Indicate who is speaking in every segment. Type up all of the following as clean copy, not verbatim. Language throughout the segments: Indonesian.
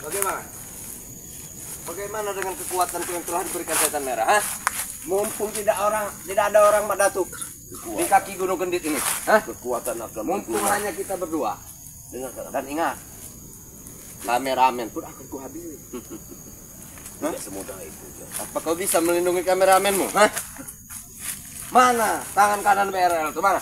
Speaker 1: Bagaimana? Bagaimana dengan kekuatanku yang telah diberikan setan merah? Hah? Mumpung tidak ada orang Mak Datuk di kaki Gunung Kendit ini. Hah?
Speaker 2: Kekuatan akan
Speaker 1: mumpung hanya kita berdua. Dan ingat, kameramen pun akan kuhabisi.
Speaker 2: Tidak semudah itu.
Speaker 1: Apa kau bisa melindungi kameramenmu? Hah? Mana tangan kanan BRL itu mana?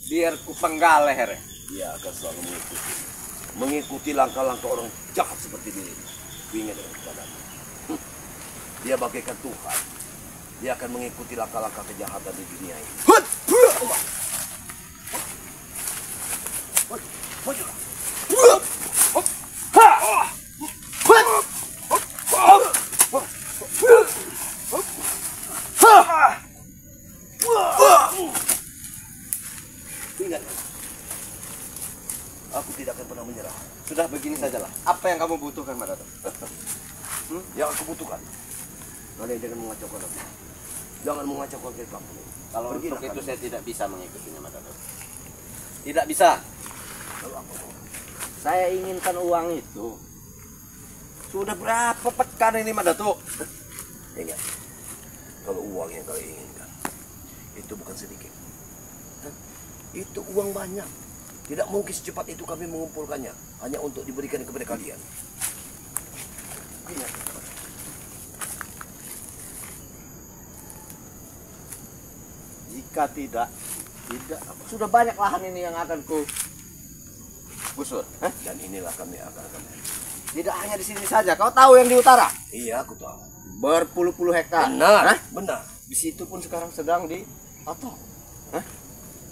Speaker 1: Biar ku penggal lehernya.
Speaker 2: Dia akan selalu mengikuti langkah-langkah orang jahat seperti dirimu. Ingat dengan kepadamu. Dia bagaikan Tuhan. Dia akan mengikuti langkah-langkah kejahatan di dunia ini. Ingat, aku tidak akan pernah menyerah.
Speaker 1: Sudah begini sajalah. Apa yang kamu butuhkan, Mak Datuk?
Speaker 2: Yang aku butuhkan, kalian jangan mengacaukan aku. Jangan mengacaukan ke kamu.
Speaker 1: Kalau untuk itu saya tidak bisa mengikutinya, Mak Datuk. Tidak bisa.
Speaker 2: Kalau apa?
Speaker 1: Saya inginkan uang itu. Sudah berapa pekan ini, Mak Datuk?
Speaker 2: Ingat, kalau uang yang kalian inginkan, itu bukan sedikit. Itu uang banyak. Tidak mungkin secepat itu kami mengumpulkannya hanya untuk diberikan kepada kalian. Ingat.
Speaker 1: Jika tidak apa? Sudah banyak lahan ini yang akan ku gusur.
Speaker 2: Dan inilah kami akan.
Speaker 1: Tidak hanya di sini saja. Kau tahu yang di utara?
Speaker 2: Iya, aku tahu.
Speaker 1: Berpuluh-puluh hektar.
Speaker 2: Benar, benar.
Speaker 1: Di situ pun sekarang sedang dipotong.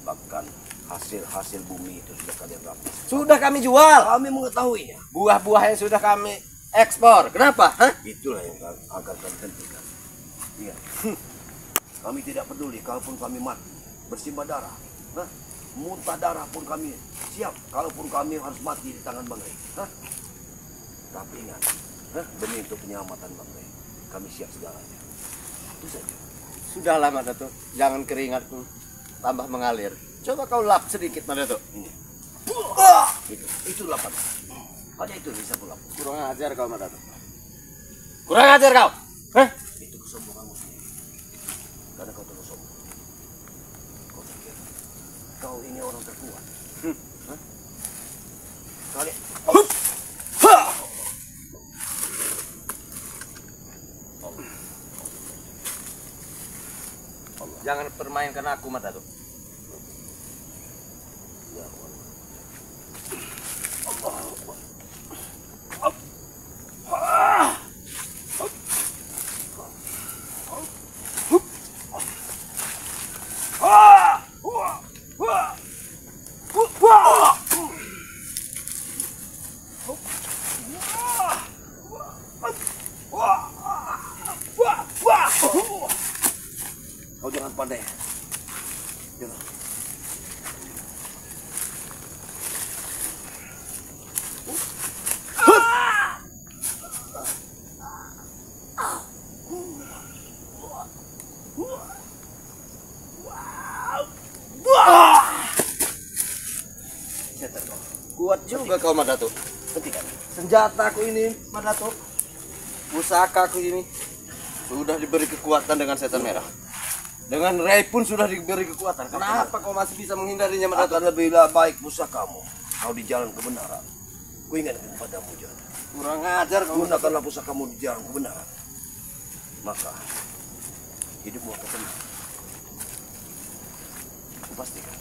Speaker 2: Bahkan hasil bumi itu sudah kalian rampas.
Speaker 1: Sudah kami jual.
Speaker 2: Kami mengetahuinya.
Speaker 1: Buah-buah yang sudah kami ekspor. Kenapa?
Speaker 2: Itulah yang akan kami hentikan. Iya. Kami tidak peduli kalaupun kami mati, bersimbah darah. Muntah darah pun kami siap. Kalaupun kami harus mati di tangan Bang Rey. Tapi ingat, demi untuk penyelamatan Bang Rey, kami siap segalanya. Itu saja.
Speaker 1: Sudahlah, Mak Datuk. Jangan keringatku tambah mengalir. Coba kau lap sedikit, Mak Datuk.
Speaker 2: Ini. Itu lapan. Hanya itu bisa pulap.
Speaker 1: Kurang ajar kau, Mak Datuk. Kurang ajar kau.
Speaker 2: Itu kesombonganmu sendiri. Karena kau terlalu sombong. Kau pikir kau ini orang terkuat. Kalian.
Speaker 1: Jangan permainkan aku, Mak Datuk.
Speaker 2: Kau jangan pandai. Jangan.
Speaker 1: Kuat juga kau, Mak Datuk.
Speaker 2: Hentikan.
Speaker 1: Senjataku ini, Mak Datuk. Pusakaku ini sudah diberi kekuatan dengan setan merah. Dengan Rey pun sudah diberi kekuatan. Kenapa kau masih bisa menghindarinya, Mak Datuk?
Speaker 2: Akan lebihlah baik pusakamu. Kau di jalan kebenaran. Ku ingatkan kepadamu, Jan.
Speaker 1: Kurang ajar kau.
Speaker 2: Gunakanlah pusakamu di jalan kebenaran. Maka hidupmu akan tenang. Aku pastikan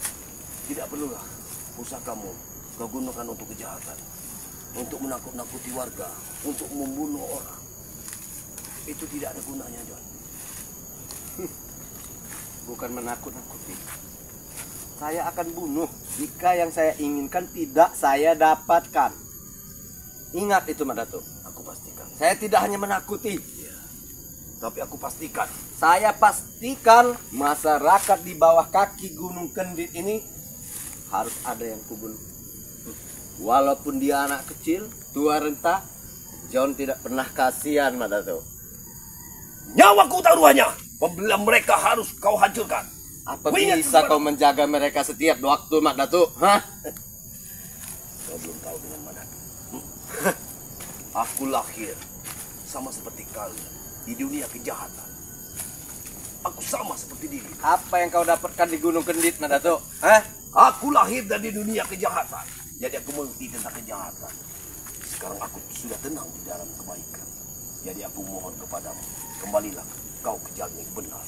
Speaker 2: tidak perlulah pusakamu kau gunakan untuk kejahatan, untuk menakut-nakuti warga, untuk membunuh orang. Itu tidak ada gunanya, John.
Speaker 1: Bukan menakut-nakuti. Saya akan bunuh jika yang saya inginkan tidak saya dapatkan. Ingat itu, Mak Datuk.
Speaker 2: Aku pastikan.
Speaker 1: Saya tidak hanya menakuti.
Speaker 2: Ya. Tapi aku pastikan.
Speaker 1: Saya pastikan masyarakat di bawah kaki Gunung Kendit ini harus ada yang kubunuh. Walaupun dia anak kecil, tua renta, John tidak pernah kasihan, Mak Datuk.
Speaker 2: Nyawaku taruhannya. Pembela mereka harus kau hancurkan.
Speaker 1: Apa bisa kau menjaga mereka setiap waktu, Mak Datuk? Hah?
Speaker 2: Kau belum tahu dengan mana. Aku lahir sama seperti kalian di dunia kejahatan. Aku sama seperti diri.
Speaker 1: Apa yang kau dapatkan di Gunung Kendit, Datuk? Hah?
Speaker 2: Aku lahir dari dunia kejahatan. Jadi aku mengerti tentang kejahatan. Sekarang aku sudah tenang di dalam kebaikan. Jadi aku mohon kepadamu, kembalilah kau ke jalan yang benar.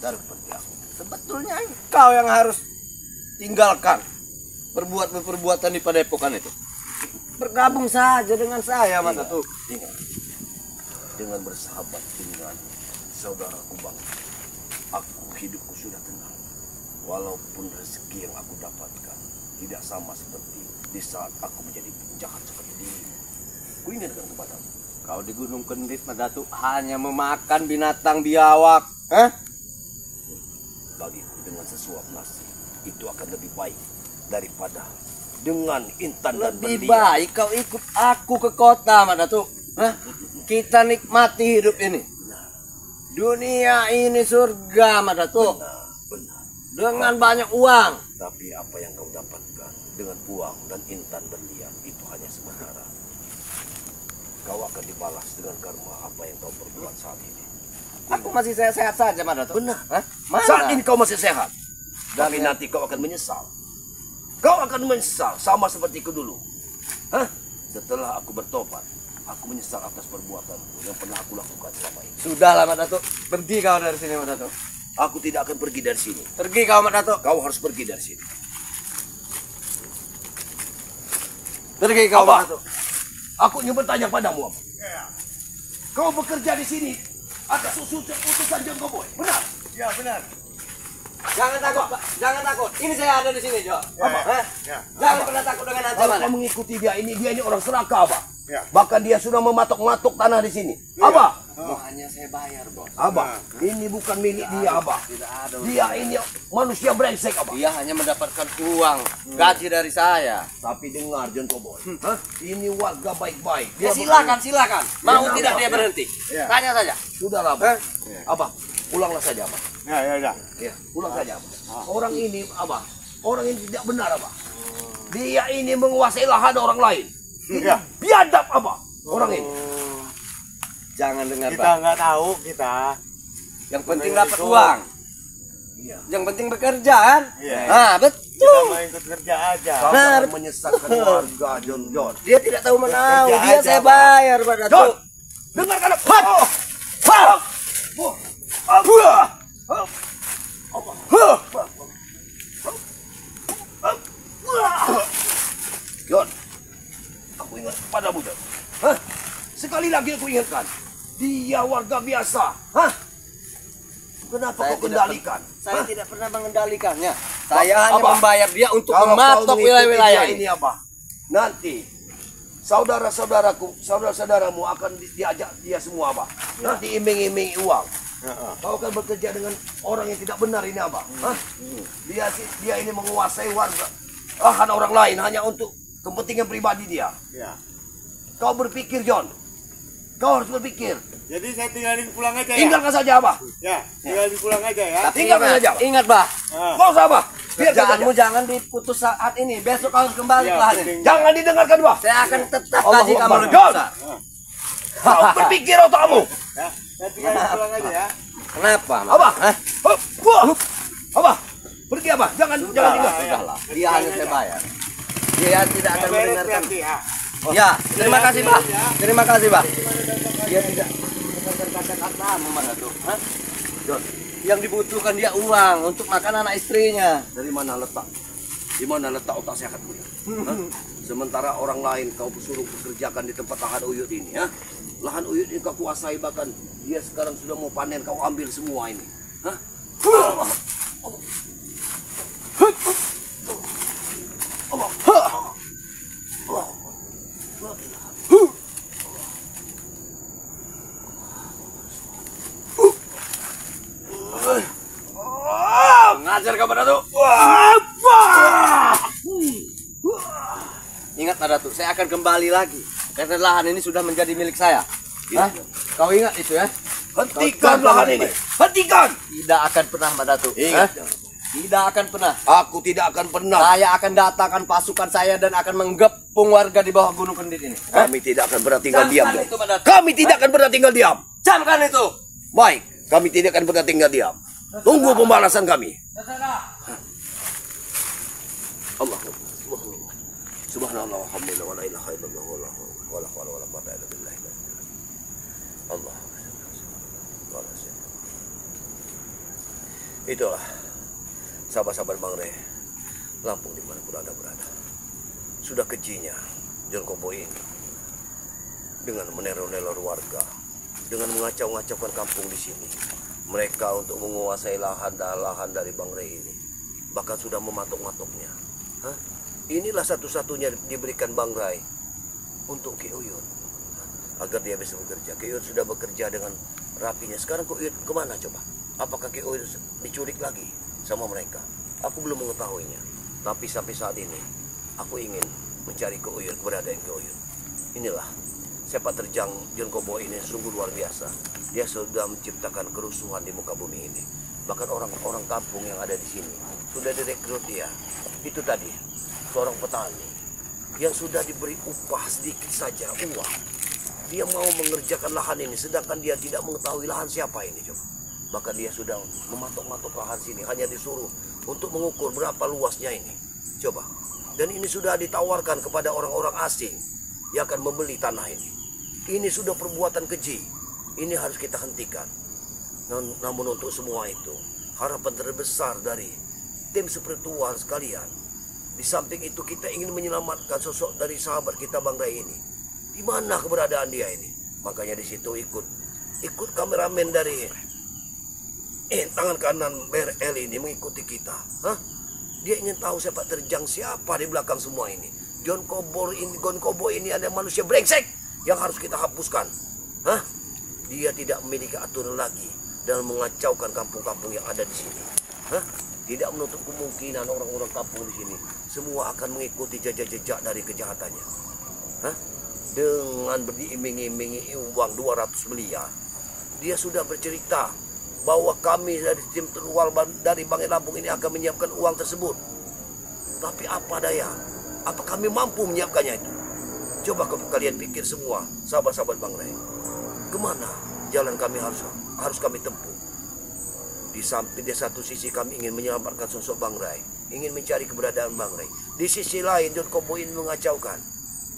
Speaker 2: Dan seperti aku.
Speaker 1: Sebetulnya kau yang harus tinggalkan perbuatan di padepokan itu. Bergabung saja dengan saya, Mas Datuk.
Speaker 2: Ingat, dengan bersahabat dengan saudaraku Bang, hidupku sudah tenang. Walaupun rezeki yang aku dapatkan tidak sama seperti di saat aku menjadi penjahat seperti ini. Ku ingatkan kepadamu.
Speaker 1: Kau di Gunung Kendit, Mas Datuk, hanya memakan binatang biawak. Hah?
Speaker 2: Bagiku dengan sesuap nasi itu akan lebih baik daripada dengan intan dan
Speaker 1: Lebih
Speaker 2: berlian.
Speaker 1: baik kau ikut aku ke kota, Mas Datuk. Hah? Kita nikmati hidup ini. Dunia ini surga, Mas Datuk.
Speaker 2: Benar.
Speaker 1: Dengan banyak uang.
Speaker 2: Tapi apa yang kau dapatkan dengan uang dan intan berlian itu hanya sementara. Kau akan dibalas dengan karma apa yang kau perbuat saat ini.
Speaker 1: Aku masih sehat saja, Mas Datuk.
Speaker 2: Benar.
Speaker 1: Hah? Mana?
Speaker 2: Saat ini kau masih sehat. Tapi
Speaker 1: Dan
Speaker 2: nanti kau akan menyesal. Kau akan menyesal sama seperti ku dulu. Hah? Setelah aku bertobat, aku menyesal atas perbuatanku yang pernah aku lakukan selama ini.
Speaker 1: Sudahlah, Mas Datuk. Pergi kau dari sini, Mas Datuk.
Speaker 2: Aku tidak akan pergi dari sini.
Speaker 1: Pergi kau, Mas Datuk.
Speaker 2: Kau harus pergi dari sini.
Speaker 1: Pergi kau,
Speaker 2: Apa?
Speaker 1: Mas Datuk.
Speaker 2: Aku ingin bertanya padamu, apa? Kau bekerja di sini atas utusan John Cowboy, benar?
Speaker 1: Ya, benar. Jangan takut, Pak. Jangan takut. Ini saya ada di sini, Jo.
Speaker 2: Apa?
Speaker 1: Hah? Jangan pernah takut dengan
Speaker 2: Kalau
Speaker 1: ancaman.
Speaker 2: kau mengikuti dia ini orang serakah, Abah.
Speaker 3: Ya.
Speaker 2: Bahkan dia sudah mematok-matok tanah di sini. Abah,
Speaker 1: Hanya saya bayar, Bos.
Speaker 2: Abah, ini bukan milik dia, Abah.
Speaker 1: Tidak ada.
Speaker 2: Dia ini manusia brengsek, Abah.
Speaker 1: Dia hanya mendapatkan uang gaji dari saya.
Speaker 2: Tapi dengar, John Cowboy. Hah? Ini warga baik-baik.
Speaker 1: Ya,
Speaker 2: Dia
Speaker 1: silakan. Mau
Speaker 2: Kenapa?
Speaker 1: tidak dia berhenti?
Speaker 3: Ya.
Speaker 1: Tanya saja.
Speaker 2: Sudah lah, Abah. Abah, pulanglah saja, Abah.
Speaker 3: Ya.
Speaker 2: Ya, pulang saja, Abah. Orang ini, Abah, orang ini tidak benar, Abah. Dia ini menguasai lahan orang lain.
Speaker 3: Ya.
Speaker 2: Biadab, Abah, orang ini.
Speaker 1: Jangan dengar,
Speaker 3: Kita
Speaker 1: Pak.
Speaker 3: nggak tahu kita.
Speaker 1: Yang penting dapat uang.
Speaker 2: Iya.
Speaker 1: Yang penting bekerja, kan?
Speaker 3: Iya.
Speaker 1: Ah,
Speaker 3: Kita
Speaker 1: betul.
Speaker 3: mau ikut kerja aja.
Speaker 2: Kau
Speaker 1: Nah,
Speaker 2: akan menyesatkan warga, John.
Speaker 1: Dia tidak tahu menau.
Speaker 3: Bekerja
Speaker 1: Dia
Speaker 3: aja,
Speaker 1: saya
Speaker 3: Pak.
Speaker 1: bayar, Pak
Speaker 2: John,
Speaker 1: Datuk.
Speaker 2: dengarkan aku. John, aku ingat padamu, John. Hah? Sekali lagi aku ingatkan, dia warga biasa. Hah? Kenapa
Speaker 1: Saya
Speaker 2: kau kendalikan?
Speaker 1: Saya
Speaker 2: Hah?
Speaker 1: tidak pernah mengendalikannya. Saya hanya
Speaker 2: Apa?
Speaker 1: membayar dia untuk
Speaker 2: Kalau kau
Speaker 1: mematok
Speaker 2: mengikuti
Speaker 1: wilayah-wilayah
Speaker 2: dia
Speaker 1: ini.
Speaker 2: ini, apa? Nanti saudara-saudaramu akan diajak dia semua, apa? Nanti iming-iming uang. Kau akan bekerja dengan orang yang tidak benar ini, apa? Hah? Dia ini menguasai warga lahan orang lain hanya untuk kepentingan pribadi dia.
Speaker 3: Ya.
Speaker 2: Kau berpikir, John. Kau harus berpikir.
Speaker 3: Jadi saya tinggalin pulang aja ya.
Speaker 2: Tinggalkan saja, apa?
Speaker 3: Ya, tinggalin pulang aja ya.
Speaker 1: Tapi
Speaker 2: Tinggalkan
Speaker 1: ingat,
Speaker 2: saja.
Speaker 1: ingat, Bah.
Speaker 3: Ah.
Speaker 2: Kau usah, apa? Biarkan saja.
Speaker 1: Kerjaanmu jangan diputus saat ini. Besok harus kembali
Speaker 3: Ya,
Speaker 1: ke lahan ini.
Speaker 3: penting.
Speaker 2: Jangan didengarkan, Bah.
Speaker 1: Saya akan tetap
Speaker 2: Allahu
Speaker 1: gaji kamu
Speaker 2: Akbar.
Speaker 1: lebih
Speaker 2: John.
Speaker 1: besar.
Speaker 2: Kau berpikir otakmu.
Speaker 3: Ya, saya tinggalin pulang aja ya.
Speaker 1: Kenapa, Mas?
Speaker 2: Apa?
Speaker 1: Hah?
Speaker 2: Apa? Pergi, apa? Jangan tinggal.
Speaker 1: Sudahlah. Dia hanya saya bayar. Dia tidak akan
Speaker 3: Beres
Speaker 1: mendengarkan.
Speaker 3: nanti ya.
Speaker 1: Ya, terima kasih, Pak. Terima kasih, Pak. Dia tidak mendengarkan kata-katamu, Mas Datuk. Hah?
Speaker 2: John,
Speaker 1: Yang dibutuhkan dia uang untuk makan anak istrinya.
Speaker 2: dari mana letak? Di mana letak otak sehatmu? Ya? Hah? Sementara orang lain kau suruh bekerjakan di tempat lahan Uyut ini, ya? Lahan Uyut ini kau kuasai, bahkan dia sekarang sudah mau panen, kau ambil semua ini. Hah?
Speaker 1: Ngajar kabar Datuk. Ingat, Pak Datuk, saya akan kembali lagi. Karena lahan ini sudah menjadi milik saya. Hah? Kau ingat itu ya?
Speaker 2: Hentikan lahan ini. Hentikan.
Speaker 1: Tidak akan pernah, Pak Datuk.
Speaker 2: Ingat.
Speaker 1: Hah? Tidak akan pernah.
Speaker 2: Aku tidak akan pernah.
Speaker 1: Saya akan datangkan pasukan saya dan akan menggepuk kampung warga di bawah Gunung Kendit ini.
Speaker 2: Kami tidak akan pernah tinggal diam.
Speaker 1: Camkan itu, Pak Datuk.
Speaker 2: Kami tidak akan pernah tinggal diam.
Speaker 1: Camkan itu.
Speaker 2: Baik, kami tidak akan pernah tinggal diam. Tunggu pembalasan kami. Allah. Subhanallah, alhamdulillah, wa la ilaha illallah, wa la hawla wa la quwwata illa billah. Allah. Itulah sahabat-sahabat Bang Rey, Lampung dimanapun Anda berada. Sudah kejinya John Koboi ini dengan meneror-neror warga, dengan mengacau-ngacaukan kampung di sini. Mereka untuk menguasai lahan dari Bang Rey ini, bahkan sudah mematok-matoknya. Hah? Inilah satu-satunya diberikan Bang Rey untuk Ki Uyun agar dia bisa bekerja. Ki Uyun sudah bekerja dengan rapinya. Sekarang Ki Uyun kemana coba? Apakah Ki Uyun diculik lagi sama mereka? Aku belum mengetahuinya. Tapi sampai saat ini aku ingin mencari Ki Uyun, keberadaan Ki Uyun. Inilah sepak terjang John Koboi ini sungguh luar biasa. Dia sudah menciptakan kerusuhan di muka bumi ini. Bahkan orang-orang kampung yang ada di sini sudah direkrut dia. Itu tadi seorang petani yang sudah diberi upah sedikit saja, uang. Dia mau mengerjakan lahan ini, sedangkan dia tidak mengetahui lahan siapa ini coba. Bahkan dia sudah mematok-matok lahan sini, hanya disuruh untuk mengukur berapa luasnya ini. Coba. Dan ini sudah ditawarkan kepada orang-orang asing yang akan membeli tanah ini. Ini sudah perbuatan keji. Ini harus kita hentikan. Namun untuk semua itu, harapan terbesar dari tim spiritual sekalian. Di samping itu kita ingin menyelamatkan sosok dari sahabat kita Bang Rey ini. Di mana keberadaan dia ini? Makanya di situ ikut kameramen dari tangan kanan BRL ini mengikuti kita. Hah? Dia ingin tahu sepak terjang siapa di belakang semua ini. John Koboi ini ada manusia brengsek yang harus kita hapuskan. Hah? Dia tidak memiliki aturan lagi dalam mengacaukan kampung-kampung yang ada di sini. Hah? Tidak menutup kemungkinan orang-orang kampung di sini semua akan mengikuti jejak-jejak dari kejahatannya. Hah? Dengan diiming-imingi uang 200 miliar. Dia sudah bercerita bahwa kami dari tim terluar dari Bang Rey Lampung ini akan menyiapkan uang tersebut. Tapi apa daya? Apa kami mampu menyiapkannya itu? Coba kalian pikir semua, sahabat-sahabat Bang Rey. Kemana jalan kami harus kami tempuh? Di samping di satu sisi kami ingin menyelamatkan sosok Bang Rey, ingin mencari keberadaan Bang Rey. Di sisi lain John Koboi ini mengacaukan,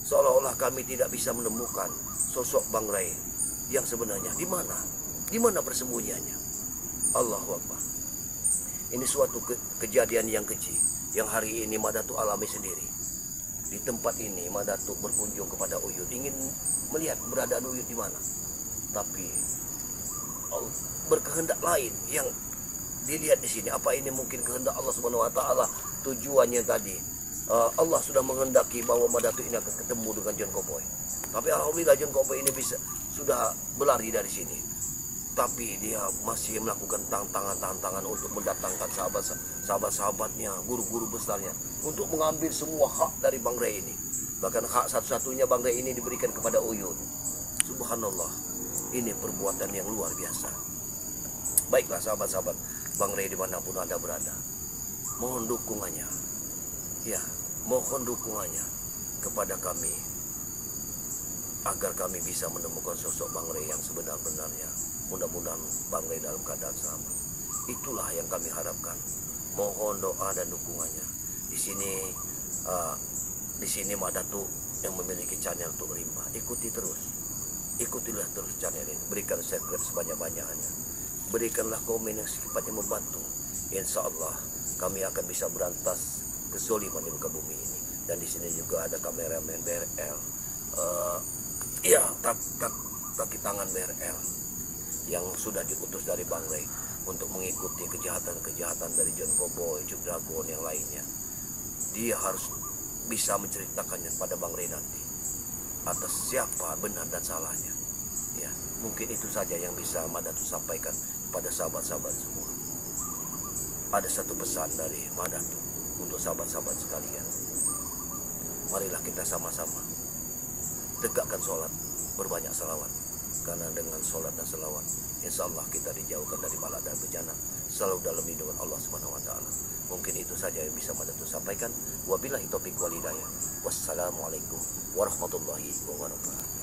Speaker 2: seolah-olah kami tidak bisa menemukan sosok Bang Rey yang sebenarnya. Di mana? Di mana persembunyiannya? Allahu Akbar. Ini suatu kejadian yang keji yang hari ini Mak Datuk alami sendiri. Di tempat ini Mak Datuk berkunjung kepada Uyun, ingin melihat keberadaan Uyun di mana. Tapi berkehendak lain yang dilihat di sini. Apa ini mungkin kehendak Allah Subhanahu wa taala? Tujuannya tadi Allah sudah menghendaki bahwa Mak Datuk ini akan ketemu dengan John Koboi. Tapi alhamdulillah John Koboi ini sudah berlari dari sini. Tapi dia masih melakukan tantangan untuk mendatangkan sahabat-sahabatnya, guru-guru besarnya, untuk mengambil semua hak dari Bang Rey ini. Bahkan hak satu-satunya Bang Rey ini diberikan kepada Uyun. Subhanallah, ini perbuatan yang luar biasa. Baiklah sahabat-sahabat Bang Rey dimanapun Anda berada, mohon dukungannya. Ya, mohon dukungannya kepada kami agar kami bisa menemukan sosok Bang Rey yang sebenar-benarnya. Mudah-mudahan Bang Rey dalam keadaan selamat. Itulah yang kami harapkan. Mohon doa dan dukungannya. Di sini Mak Datuk yang memiliki channel untuk rimba. Ikutilah terus channel ini. Berikan subscribe sebanyak-banyaknya. Berikanlah komen yang sifatnya membantu. Insya Allah kami akan bisa berantas kezoliman di muka bumi ini. Dan di sini juga ada kameramen BRL. Kaki tangan BRL yang sudah diutus dari Bang Rey untuk mengikuti kejahatan-kejahatan dari John Koboi, Juk Dragon yang lainnya. Dia harus bisa menceritakannya pada Bang Rey nanti atas siapa benar dan salahnya. Ya, mungkin itu saja yang bisa Mak Datuk sampaikan pada sahabat-sahabat semua. Ada satu pesan dari Mak Datuk untuk sahabat-sahabat sekalian. Marilah kita sama-sama tegakkan sholat, berbanyak salawat. Karena dengan sholat dan selawat, insya Allah kita dijauhkan dari bala dan bencana selalu dalam lindungan Allah Subhanahu wa taala. Mungkin itu saja yang bisa Madatu sampaikan. Wabillahi taufiq wal hidayah. Wassalamualaikum warahmatullahi wabarakatuh.